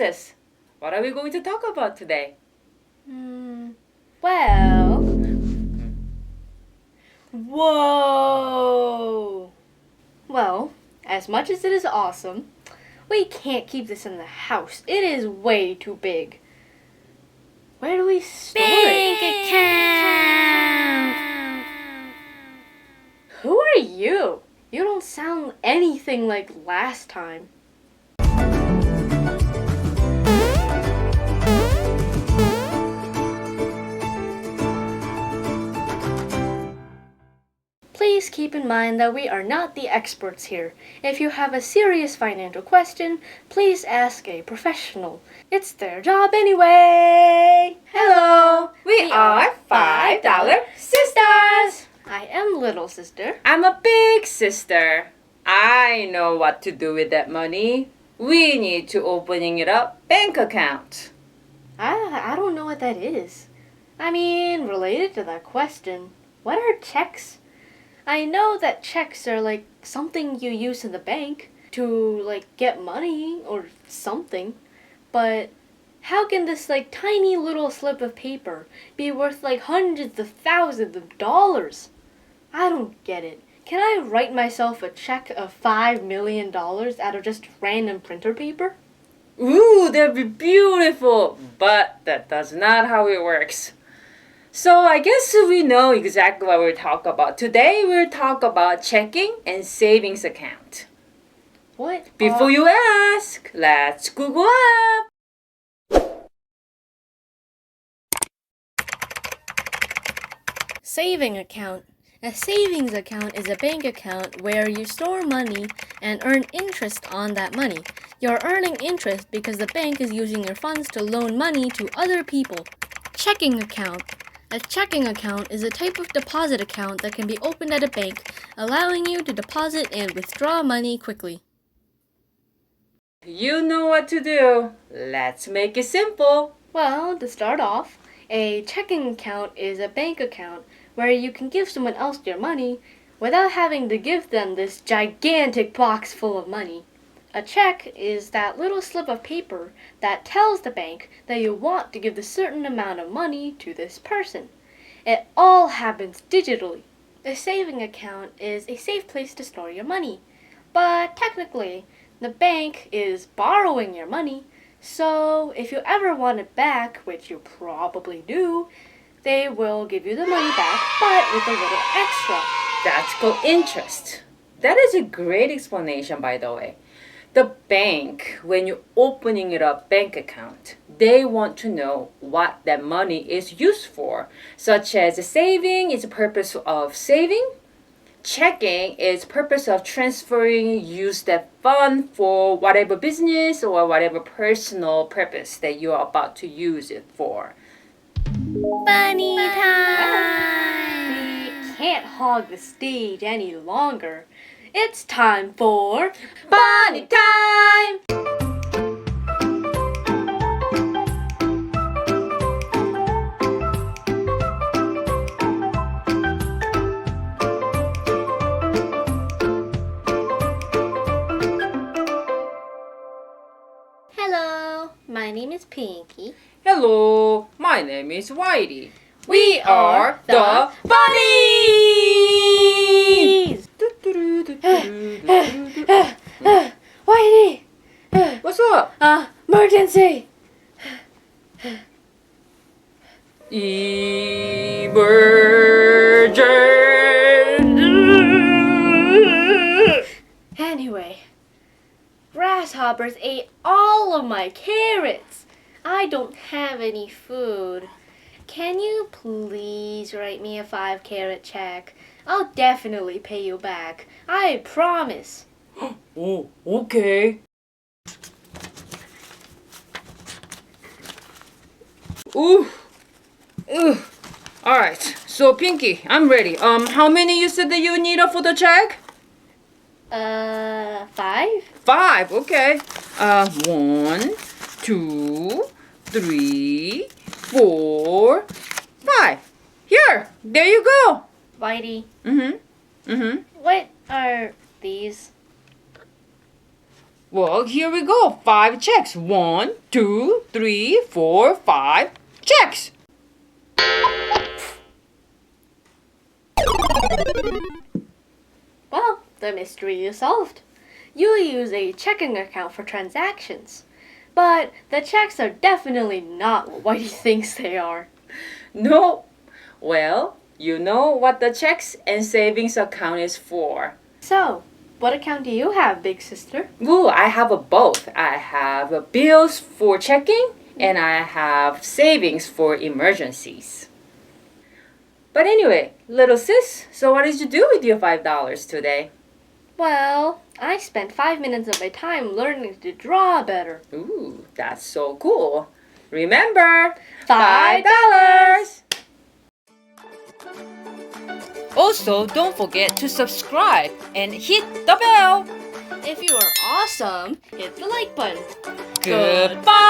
Princess, what are we going to talk about today? Well... Whoa! Well, as much as it is awesome, we can't keep this in the house. It is way too big. Where do we store it? Bank account. Who are you? You don't sound anything like last time. Please keep in mind that we are not the experts here. If you have a serious financial question, please ask a professional. It's their job anyway! Hello, we are $5 Sisters. I am little sister. I'm a big sister. I know what to do with that money. We need to opening it up bank account. I don't know what that is. I mean, related to that question, what are checks? I know that checks are like something you use in the bank to like get money or something, but how can this like tiny little slip of paper be worth like hundreds of thousands of dollars? I don't get it. Can I write myself a check of $5 million out of just random printer paper? Ooh, that'd be beautiful. But that's not how it works. So I guess we know exactly what we'll talk about. Today we'll talk about checking and savings account. What? Before you ask, let's Google up. Saving account. A savings account is a bank account where you store money and earn interest on that money. You're earning interest because the bank is using your funds to loan money to other people. Checking account. A checking account is a type of deposit account that can be opened at a bank, allowing you to deposit and withdraw money quickly. You know what to do. Let's make it simple. Well, to start off, a checking account is a bank account where you can give someone else your money without having to give them this gigantic box full of money. A check is that little slip of paper that tells the bank that you want to give a certain amount of money to this person. It all happens digitally. A saving account is a safe place to store your money, but technically, the bank is borrowing your money, so if you ever want it back, which you probably do, they will give you the money back, but with a little extra. That's called interest. That is a great explanation, by the way. The bank, when you're opening it up bank account, they want to know what that money is used for, such as saving is the purpose of saving, checking is purpose of transferring, use that fund for whatever business or whatever personal purpose that you are about to use it for. Bunny We time. can't hog the stage any longer. It's time for Bunny time! Hello, my name is Pinky. Hello, my name is Whitey. We are the bunnies! Whitey! What's up? Emergency! Emergency! Anyway, grasshoppers ate all of my carrots. I don't have any food. Can you please write me a 5-carrot check? I'll definitely pay you back. I promise. Oh, okay. Ooh. Alright, so Pinky, I'm ready. How many you said that you need for the check? 5? 5, okay. 1, 2, 3, 4, 5. Here, there you go. Whitey, Mm-hmm. what are these? Well, here we go. 5 checks. 1, 2, 3, 4, 5 checks. Well, the mystery is solved. You use a checking account for transactions. But the checks are definitely not what Whitey thinks they are. No. Well, you know what the checks and savings account is for. So, what account do you have, big sister? Ooh, I have a both. I have bills for checking and I have savings for emergencies. But anyway, little sis, so what did you do with your $5 today? Well, I spent 5 minutes of my time learning to draw better. Ooh, that's so cool. Remember, $5. Also, don't forget to subscribe and hit the bell. If you are awesome, hit the like button. Goodbye.